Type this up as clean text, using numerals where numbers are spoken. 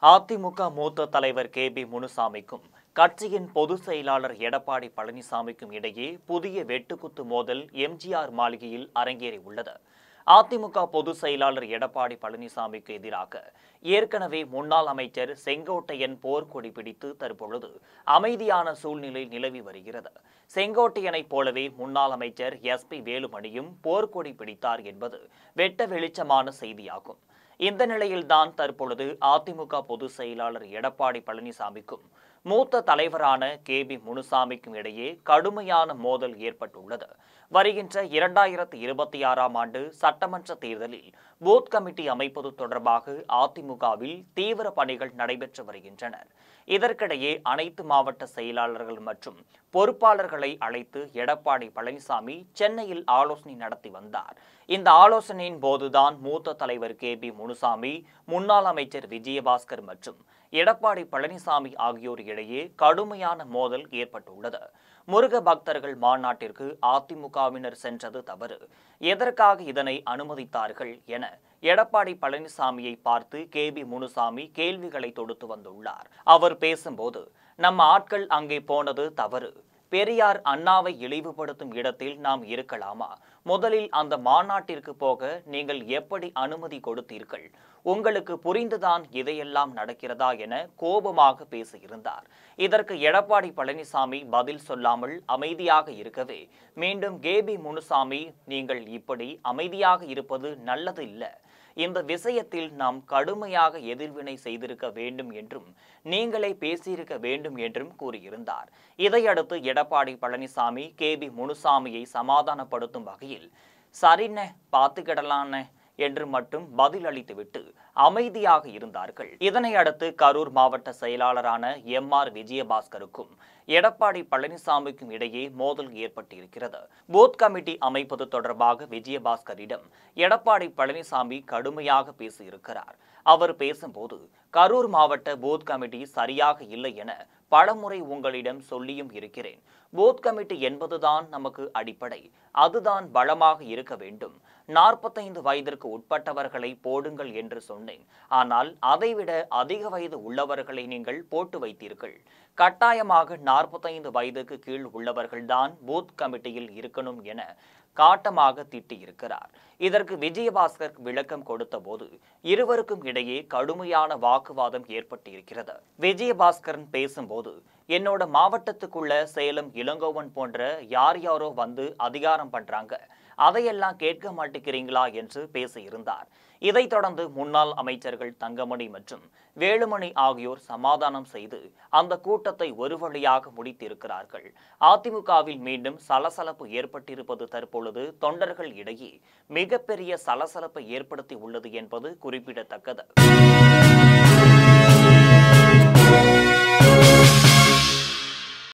அதிமுக மூத்த தலைவர் கே.பி. முனுசாமிக்கும் கட்சியின் பொதுச் செயலாளர் எடப்பாடி பழனிசாமிக்கும் இடையே புதிய வெட்டுக்குத்து மோதல் எம்ஜிஆர் மாளிகையில் அரங்கேறியுள்ளது. அதிமுக பொதுச் செயலாளர் எடப்பாடி பழனிசாமிக்கு எதிராக ஏற்கனவே முன்னாள் அமைச்சர் செங்கோட்டையன் போர்க்கொடி பிடித்து தற்பொழுது அமைதியான சூழ்நிலை நிலவி வருகிறது. செங்கோட்டையனைப் போலவே முன்னாள் அமைச்சர் எஸ்.பி. வேலுமணியும் போர்க்கொடி பிடித்தார் என்பது வெட்ட வெளிச்சமான செய்தியாகும். இந்த நிலையில்தான் தற்பொழுது அதிமுக பொதுச் செயலாளர் எடப்பாடி பழனிசாமிக்கும் மூத்த தலைவரான கே.பி. முனுசாமிக்கும் இடையே கடுமையான மோதல் ஏற்பட்டுள்ளது. வருகின்ற 2026ஆம் ஆண்டு சட்டமன்ற தேர்தலில் பூத் கமிட்டி அமைப்பது தொடர்பாக அதிமுகவில் தீவிர பணிகள் நடைபெற்று வருகின்றன. இதற்கிடையே அனைத்து மாவட்ட செயலாளர்கள் மற்றும் பொறுப்பாளர்களை அழைத்து எடப்பாடி பழனிசாமி சென்னையில் ஆலோசனை நடத்தி வந்தார். இந்த ஆலோசனையின் போதுதான் மூத்த தலைவர் கே.பி. முனுசாமி, முன்னாள் அமைச்சர் விஜயபாஸ்கர் மற்றும் எடப்பாடி பழனிசாமி ஆகியோர் இடையே கடுமையான மோதல் ஏற்பட்டுள்ளது. முருக பக்தர்கள் மாநாட்டிற்கு அதிமுகவினர் சென்றது தவறு, எதற்காக இதனை அனுமதித்தார்கள் என எடப்பாடி பழனிசாமியை பார்த்து கே.பி. முனுசாமி கேள்விகளை தொடுத்து வந்துள்ளார். அவர் பேசும்போது, நம்ம ஆட்கள் அங்கே போனது தவறு, பெரியார் அண்ணாவை இழிவுபடுத்தும் இடத்தில் நாம் இருக்கலாமா? முதலில் அந்த மாநாட்டிற்கு போக நீங்கள் எப்படி அனுமதி கொடுத்தீர்கள்? உங்களுக்கு புரிந்துதான் இதையெல்லாம் நடக்கிறதா என கோபமாக பேசியிருந்தார். இதற்கு எடப்பாடி பழனிசாமி பதில் சொல்லாமல் அமைதியாக இருக்கவே மீண்டும் கே.பி. முனுசாமி, நீங்கள் இப்படி அமைதியாக இருப்பது நல்லது இல்லை, இந்த விஷயத்தில் நாம் கடுமையாக எதிர்வினை செய்திருக்க வேண்டும் என்றும் நீங்களே பேசியிருக்க வேண்டும் என்றும் கூறியிருந்தார். இதையடுத்து எடப்பாடி பழனிசாமி கே.பி. முனுசாமியை சமாதானப்படுத்தும் வகையில் சரிண்ணே பார்த்துக்கிடலான்னு என்று மட்டும் பதில் அளித்துவிட்டு அமைதியாக இருந்தார்கள். இதனை அடுத்து கரூர் மாவட்ட செயலாளரான எம்.ஆர். விஜயபாஸ்கருக்கும் எடப்பாடி பழனிசாமிக்கும் இடையே மோதல் ஏற்பட்டிருக்கிறது. பூத் கமிட்டி அமைப்பது தொடர்பாக விஜயபாஸ்கரிடம் எடப்பாடி பழனிசாமி கடுமையாக பேசியிருக்கிறார். அவர் பேசும்போது, கரூர் மாவட்ட பூத் கமிட்டி சரியாக இல்லை என பலமுறை உங்களிடம் சொல்லியும் இருக்கிறேன். பூத் கமிட்டி என்பதுதான் நமக்கு அடிப்படை, அதுதான் பலமாக இருக்க வேண்டும். 45 வயதிற்கு உட்பட்டவர்களை போடுங்கள் என்று சொன்னேன். ஆனால் அதைவிட அதிக வயது உள்ளவர்களை நீங்கள் போட்டு வைத்தீர்கள். கட்டாயமாக 45 வயதுக்கு கீழ் உள்ளவர்கள்தான் பூத் கமிட்டியில் இருக்கணும் என காட்டமாக திட்டியிருக்கிறார். இதற்கு விஜயபாஸ்கர் விளக்கம் கொடுத்த போது இருவருக்கும் இடையே கடுமையான வாக்குவாதம் ஏற்பட்டிருக்கிறது. விஜயபாஸ்கரன் பேசும்போது, என்னோட மாவட்டத்துக்குள்ள சேலம், இளங்கோவன் போன்ற யாரோ வந்து அதிகாரம் பண்றாங்க, அதையெல்லாம் கேட்க மாட்டேங்கிறீங்களா என்று பேசியிருந்தார். இதைத் தொடர்ந்து முன்னாள் அமைச்சர்கள் தங்கமணி மற்றும் வேலுமணி ஆகியோர் சமாதானம் செய்து அந்த கூட்டத்தை ஒரு வழியாக முடித்திருக்கிறார்கள். அதிமுகவில் மீண்டும் சலசலப்பு ஏற்பட்டிருப்பது தற்பொழுது தொண்டர்கள் இடையே மிகப்பெரிய சலசலப்பை ஏற்படுத்தி உள்ளது என்பது குறிப்பிடத்தக்கது.